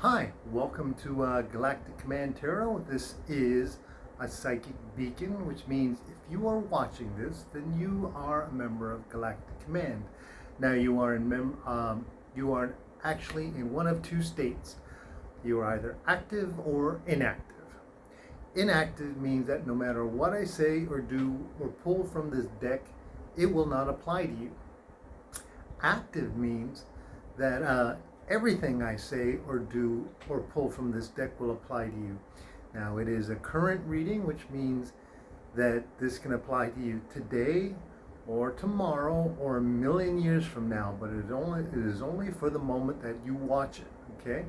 Hi, welcome to Galactic Command Tarot. This is a psychic beacon, which means if you are watching this, then you are a member of Galactic Command. Now you are you are actually in one of two states. You are either active or inactive. Inactive means that no matter what I say or do or pull from this deck, it will not apply to you. Active means that everything I say or do or pull from this deck will apply to you. Now, it is a current reading, which means that this can apply to you today or tomorrow or a million years from now, but it is only for the moment that you watch it, okay?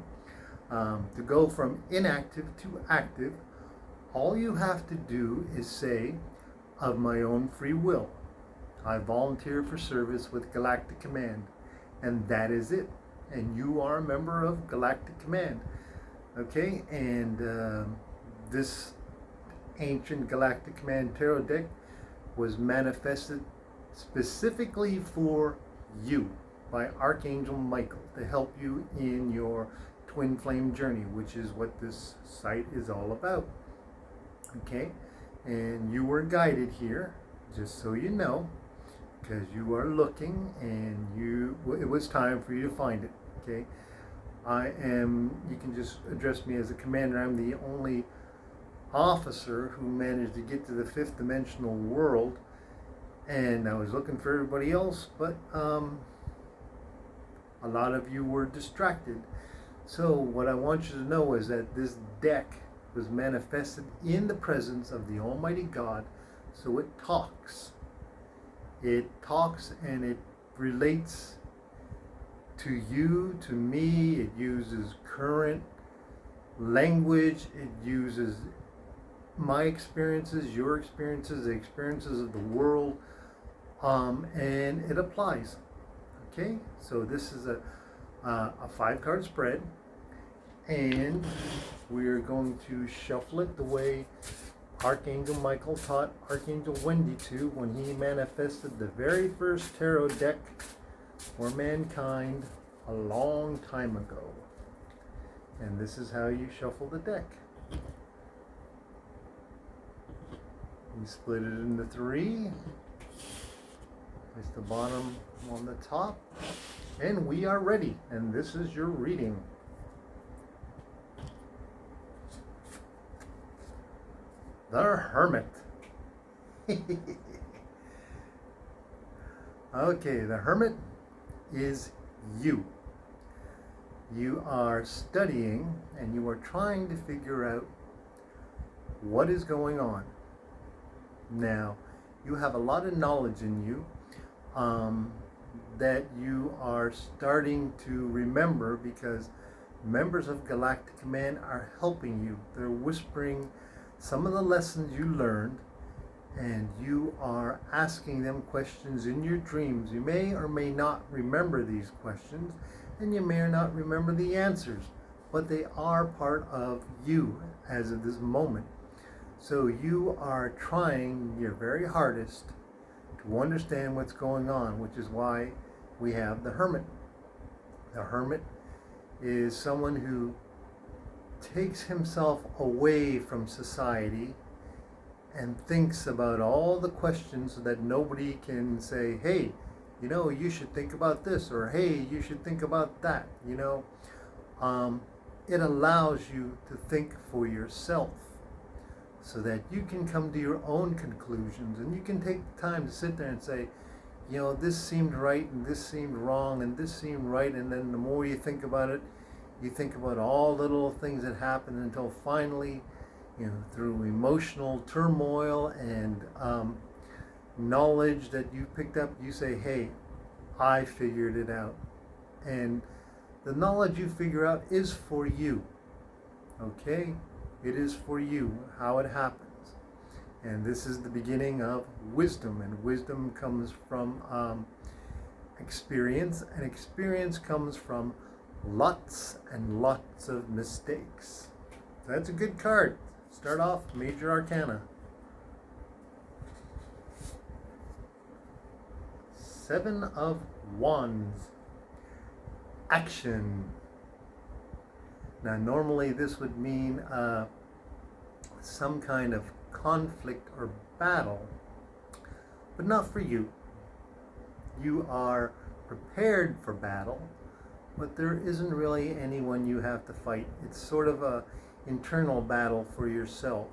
To go from inactive to active, all you have to do is say, of my own free will, I volunteer for service with Galactic Command, and that is it. And you are a member of Galactic Command, okay? And this ancient Galactic Command Tarot deck was manifested specifically for you by Archangel Michael to help you in your Twinflame Journey, which is what this site is all about, okay? And you were guided here, just so you know, because you are looking and it was time for you to find it, okay? You can just address me as a commander. I'm the only officer who managed to get to the fifth dimensional world, and I was looking for everybody else, but a lot of you were distracted. So what I want you to know is that this deck was manifested in the presence of the Almighty God, so it talks. It talks and it relates to you, to me. It uses current language. It uses my experiences, your experiences, the experiences of the world, and it applies. Okay, so this is a 5-card spread, and we're going to shuffle it the way Archangel Michael taught Archangel Wendy to when he manifested the very first tarot deck for mankind a long time ago. And this is how you shuffle the deck. You split it into 3. Place the bottom on the top. And we are ready. And this is your reading. The Hermit. Okay, the Hermit is you. You are studying and you are trying to figure out what is going on. Now, you have a lot of knowledge in you that you are starting to remember because members of Galactic Command are helping you. They're whispering some of the lessons you learned, and you are asking them questions in your dreams. You may or may not remember these questions, and you may or not remember the answers, but they are part of you as of this moment. So you are trying your very hardest to understand what's going on, which is why we have the Hermit. The Hermit is someone who takes himself away from society and thinks about all the questions so that nobody can say, hey, you know, you should think about this, or hey, you should think about that, you know. It allows you to think for yourself so that you can come to your own conclusions, and you can take the time to sit there and say, you know, this seemed right and this seemed wrong and this seemed right, and then the more you think about it, you think about all the little things that happen until finally, you know, through emotional turmoil and knowledge that you picked up, you say, hey, I figured it out. And the knowledge you figure out is for you. Okay? It is for you, how it happens. And this is the beginning of wisdom. And wisdom comes from experience. And experience comes from lots and lots of mistakes. So that's a good card. Start off Major Arcana. 7 of Wands. Action. Now, normally this would mean some kind of conflict or battle, but not for you. You are prepared for battle, but there isn't really anyone you have to fight. It's sort of a internal battle for yourself.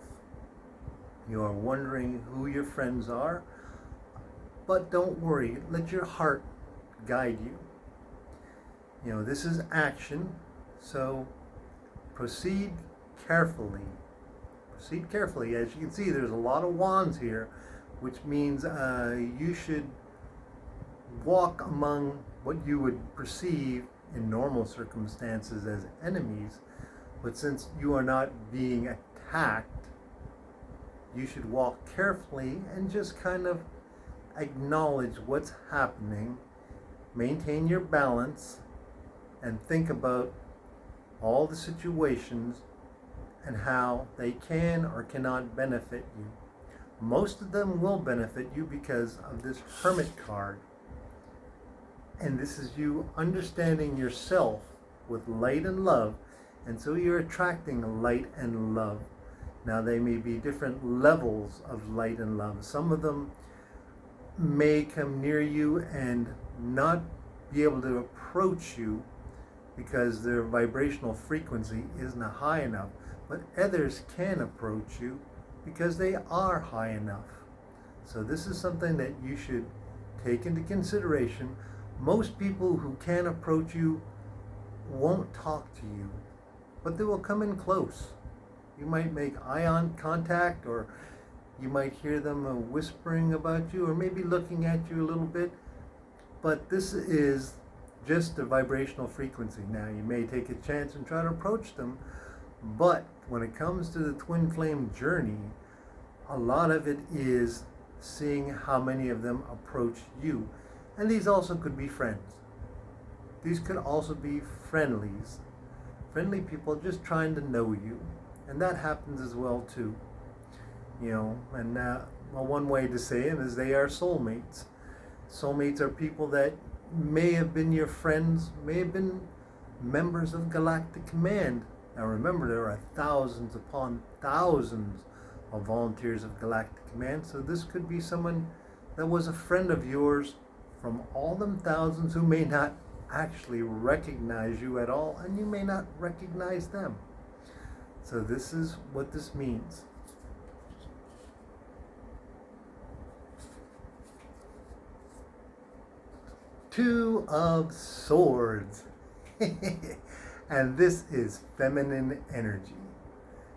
You are wondering who your friends are, but don't worry, let your heart guide you. You know, this is action, so proceed carefully. Proceed carefully. As you can see, there's a lot of wands here, which means you should walk among what you would perceive in normal circumstances as enemies, but since you are not being attacked, you should walk carefully and just kind of acknowledge what's happening, maintain your balance, and think about all the situations and how they can or cannot benefit you. Most of them will benefit you because of this Hermit card. And this is you understanding yourself with light and love, and so you're attracting light and love. Now, they may be different levels of light and love. Some of them may come near you and not be able to approach you because their vibrational frequency isn't high enough, but others can approach you because they are high enough. So this is something that you should take into consideration. Most people who can approach you won't talk to you, but they will come in close. You might make eye contact, or you might hear them whispering about you, or maybe looking at you a little bit, but this is just a vibrational frequency. Now, you may take a chance and try to approach them, but when it comes to the Twinflame Journey, a lot of it is seeing how many of them approach you. And these also could be friends. These could also be friendlies. Friendly people just trying to know you. And that happens as well too. You know, and well, one way to say it is they are soulmates. Soulmates are people that may have been your friends, may have been members of Galactic Command. Now remember, there are thousands upon thousands of volunteers of Galactic Command, so this could be someone that was a friend of yours from all them thousands who may not actually recognize you at all, and you may not recognize them. So this is what this means. Two of Swords. And this is feminine energy.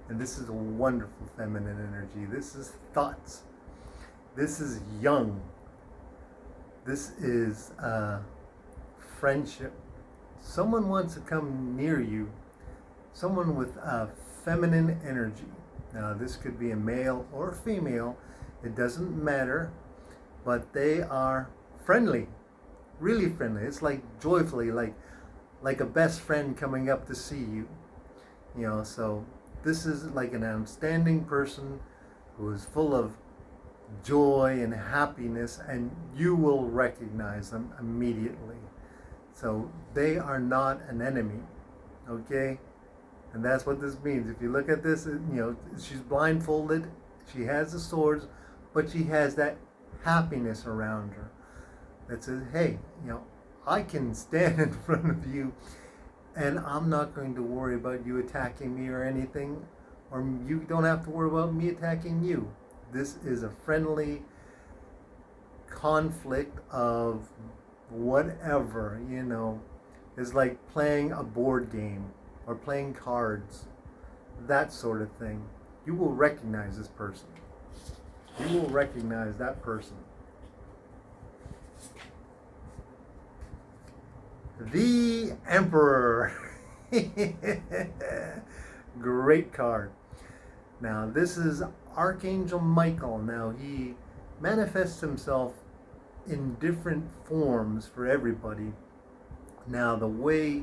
And this is wonderful feminine energy. This is thoughts. This is young. This is friendship. Someone wants to come near you. Someone with feminine energy. Now, this could be a male or a female. It doesn't matter. But they are friendly. Really friendly. It's like joyfully, like a best friend coming up to see you. You know, so this is like an outstanding person who is full of joy and happiness, and you will recognize them immediately. So they are not an enemy, okay? And that's what this means. If you look at this, you know, she's blindfolded, she has the swords, but she has that happiness around her that says, hey, you know, I can stand in front of you and I'm not going to worry about you attacking me or anything, or you don't have to worry about me attacking you. This is a friendly conflict of whatever, you know. It's like playing a board game or playing cards, that sort of thing. You will recognize this person. You will recognize that person. The Emperor. Great card. Now, this is Archangel Michael. Now, he manifests himself in different forms for everybody. Now, the way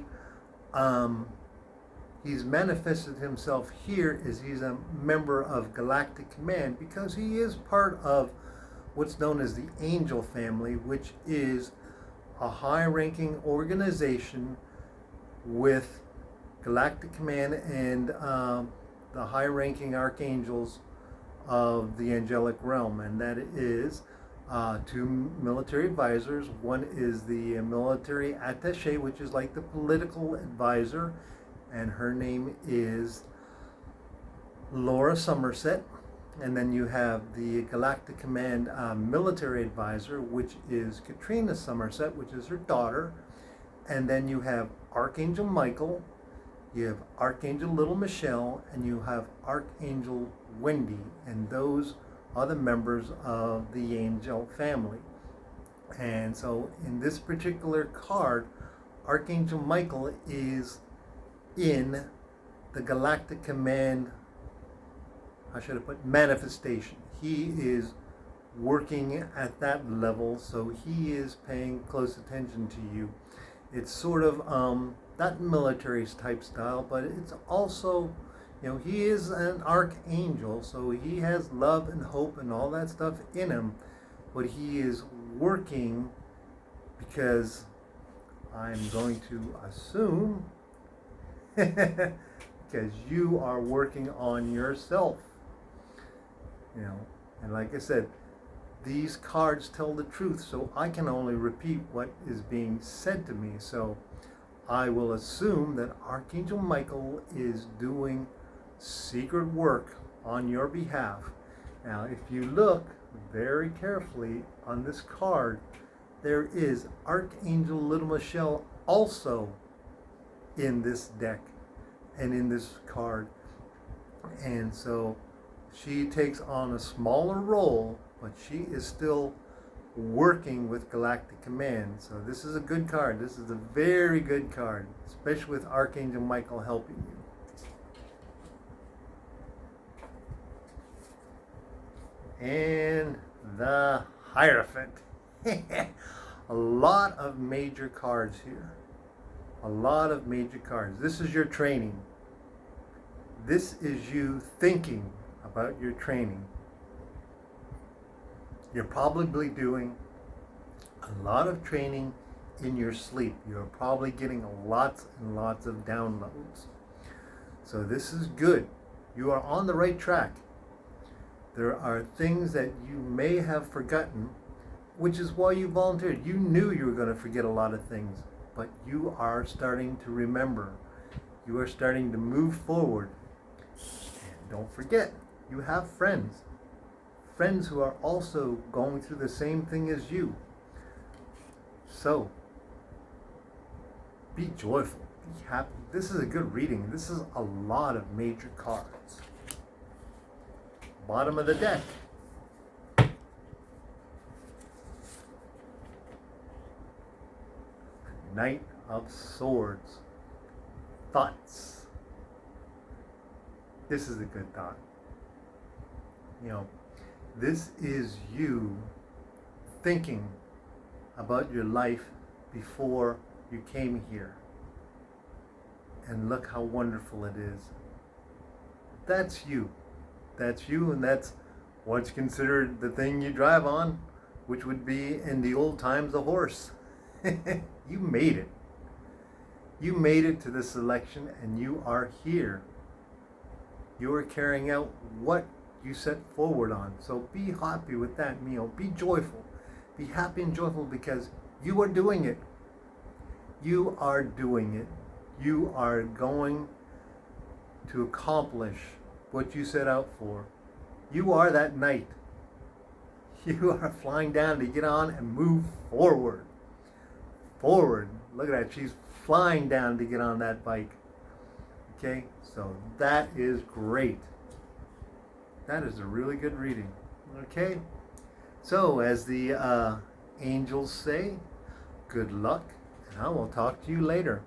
he's manifested himself here is he's a member of Galactic Command, because he is part of what's known as the Angel family, which is a high-ranking organization with Galactic Command and the high-ranking archangels of the angelic realm, and that is two military advisors. One is the military attaché, which is like the political advisor, and her name is Laura Somerset. And then you have the Galactic Command military advisor, which is Katrina Somerset, which is her daughter. And then you have Archangel Michael, you have Archangel Little Michelle, and you have Archangel Wendy. And those are the members of the angel family. And so in this particular card, Archangel Michael is in the Galactic Command, how should I put, manifestation. He is working at that level, so he is paying close attention to you. It's sort of not military type style, but it's also, he is an archangel, so he has love and hope and all that stuff in him, but he is working because I'm going to assume because you are working on yourself. And like I said, these cards tell the truth, so I can only repeat what is being said to me. So I will assume that Archangel Michael is doing secret work on your behalf. Now, if you look very carefully on this card, there is Archangel Little Michelle also in this deck and in this card. And so she takes on a smaller role, but she is still working with Galactic Command. So this is a good card. This is a very good card, especially with Archangel Michael helping you. And the Hierophant. A lot of major cards here. A lot of major cards. This is your training. This is you thinking about your training. You're probably doing a lot of training in your sleep. You're probably getting lots and lots of downloads. So this is good. You are on the right track. There are things that you may have forgotten, which is why you volunteered. You knew you were going to forget a lot of things, but you are starting to remember. You are starting to move forward. And don't forget, you have friends. Friends who are also going through the same thing as you. So, be joyful, be happy. This is a good reading. This is a lot of major cards. Bottom of the deck. Knight of Swords. Thoughts. This is a good thought. This is you thinking about your life before you came here. And look how wonderful it is. That's you. That's you, and that's what's considered the thing you drive on, which would be in the old times a horse. You made it. You made it to this election, and you are here. You are carrying out what you set forward on. So be happy with that meal. Be joyful. Be happy and joyful because you are doing it. You are doing it. You are going to accomplish what you set out for. You are that knight. You are flying down to get on and move forward. Forward. Look at that. She's flying down to get on that bike. Okay? So that is great. That is a really good reading. Okay? So, as the angels say, good luck, and I will talk to you later.